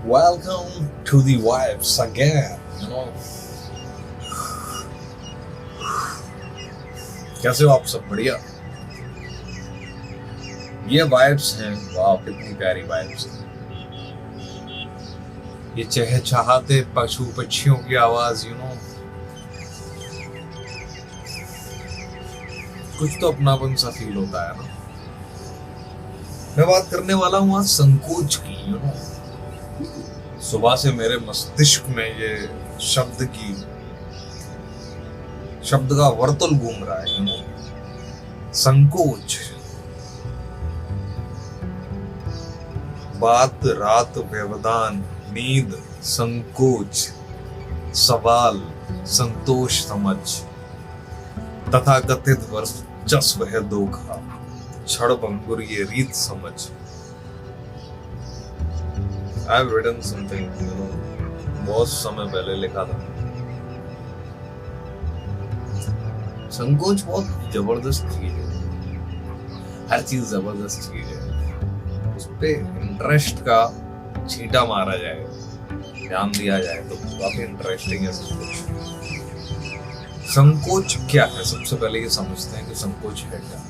Welcome to the vibes again. कैसे हो आप सब? बढ़िया। ये वाइब्स हैं, वाह कितनी प्यारी वाइब्स हैं। ये चहचहाते पशु पक्षियों की आवाज, कुछ तो अपनापन सा फील होता है ना। मैं बात करने वाला हूँ आज संकोच की। सुबह से मेरे मस्तिष्क में ये शब्द का वर्तुल घूम रहा है। संकोच, बात रात व्यवधान, नींद संकोच, सवाल संतोष समझ, तथाकथित वर्चस्व है धोखा, क्षण भंगुर ये रीत समझ। I have written something, बहुत समय पहले लिखा था। संकोच बहुत जबरदस्त चीज है, हर चीज जबरदस्त चीज है। उस पे इंटरेस्ट का छींटा मारा जाए, ध्यान दिया जाए तो काफी इंटरेस्टिंग है संकोच। संकोच क्या है? सबसे पहले ये समझते हैं कि संकोच है क्या।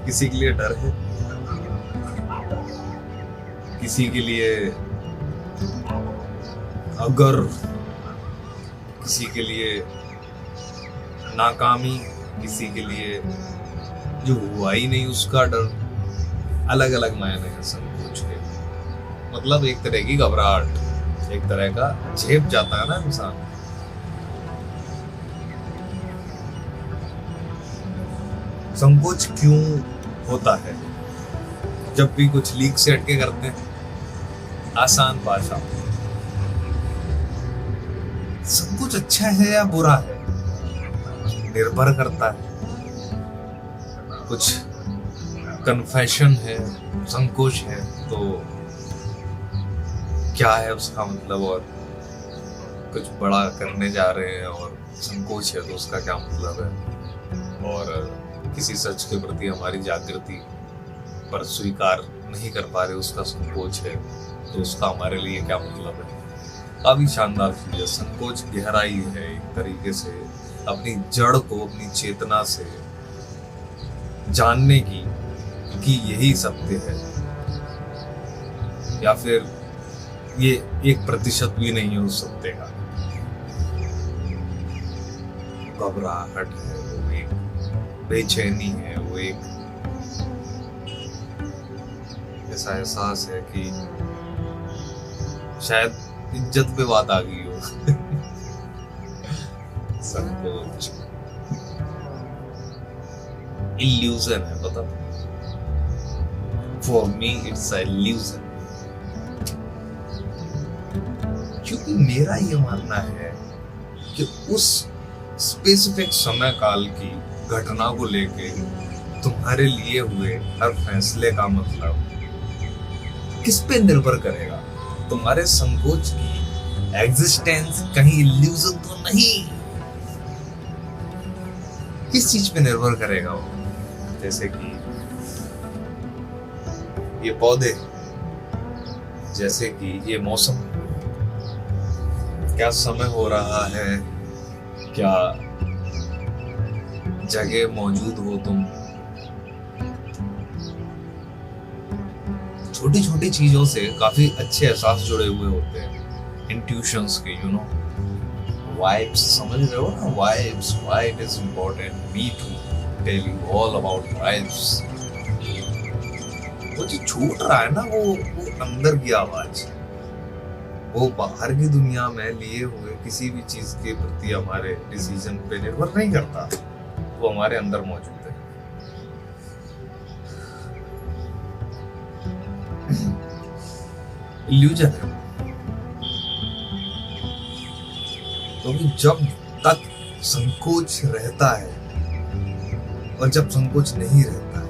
किसी के लिए डर है, किसी के लिए अगर, किसी के लिए नाकामी, किसी के लिए जो हुआ ही नहीं उसका डर। अलग अलग मायने हैं संकोच के। मतलब एक तरह की घबराहट, एक तरह का झेप जाता है ना इंसान। संकोच क्यों होता है? जब भी कुछ लीक से हटके करते हैं, आसान भाषा, संकोच अच्छा है या बुरा है निर्भर करता है। कुछ कन्फेशन है, संकोच है तो क्या है उसका मतलब, और कुछ बड़ा करने जा रहे हैं और संकोच है तो उसका क्या मतलब है, और किसी सच के प्रति हमारी जागृति पर स्वीकार नहीं कर पा रहे उसका संकोच है तो उसका हमारे लिए क्या मतलब है। काफी शानदार चीज है संकोच। गहराई है एक तरीके से अपनी जड़ को, अपनी चेतना से जानने की कि यही सत्य है, या फिर ये 1% भी नहीं है उस सत्य का। घबराहट है, वो एक बेचैनी है, वो एक ऐसा एहसास है कि शायद इज्जत पे बात आ गई हो। संकोच इल्यूजन है, पता। For me it's a illusion, क्योंकि मेरा ये मानना है कि उस स्पेसिफिक समय काल की घटना को लेके तुम्हारे लिए हुए हर फैसले का मतलब किस पे निर्भर करेगा? तुम्हारे संकोच की एग्जिस्टेंस कहीं इल्यूजन तो नहीं? किस चीज पे निर्भर करेगा वो? जैसे कि ये पौधे, जैसे कि ये मौसम, क्या समय हो रहा है, क्या जगह मौजूद हो तुम। छोटी छोटी चीजों से काफी अच्छे एहसास जुड़े हुए होते हैं, इंट्यूशंस के, वाइब्स, समझ रहे हो ना? Vibes, why it is important me to tell you all about vibes. वो जो छूट रहा है ना, वो अंदर की आवाज, वो बाहर की दुनिया में लिए हुए किसी भी चीज के प्रति हमारे डिसीजन पे निर्भर नहीं करता, वो हमारे अंदर मौजूद है। इल्यूजन है, क्योंकि जब तक संकोच रहता है और जब संकोच नहीं रहता है,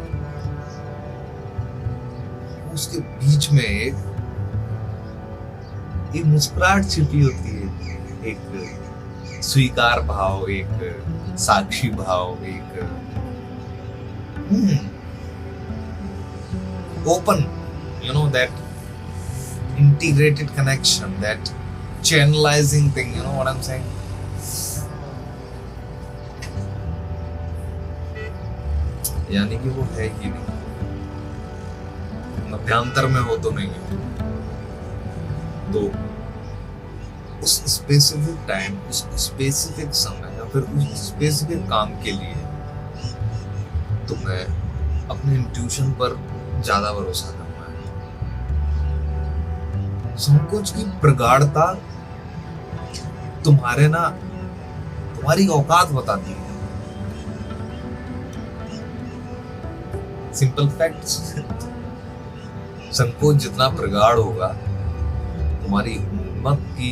उसके बीच में एक मुस्कुराहट छिपी होती है, एक स्वीकार भाव, एक साक्षी भाव, एक open, that integrated connection, that channelizing thing, you know what I'm saying? यानी कि वो है ही नहीं, मध्यांतर में हो तो नहीं है। तो उस स्पेसिफिक टाइम, उस स्पेसिफिक समय या फिर उस स्पेसिफिक काम के लिए तुम्हें अपने इंट्यूशन पर ज्यादा भरोसा करना है। संकोच की प्रगाढ़ता तुम्हारी औकात बताती है। Simple facts. संकोच जितना प्रगाढ़ होगा, तुम्हारी हिम्मत की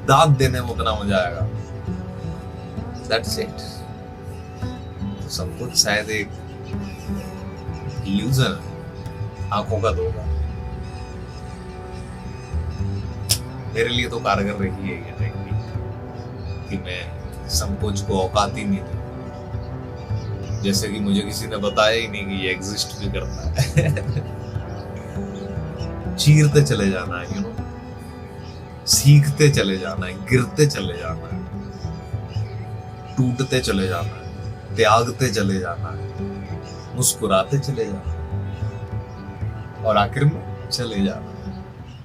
दाद देने में उतना मजा आएगा। That's it. संकोच शायद एक इल्यूजन है, आंखों का धोखा। मेरे लिए तो कारगर रही है ये टेक्निक कि मैं संकोच को औकात ही नहीं दूं। जैसे कि मुझे किसी ने बताया ही नहीं कि ये एग्जिस्ट भी करता है। चीरते चले जाना है, सीखते चले जाना है, गिरते चले जाना है, टूटते चले जाना है, त्यागते चले जाना है, मुस्कुराते चले जाना है और आखिर में चले जाना है।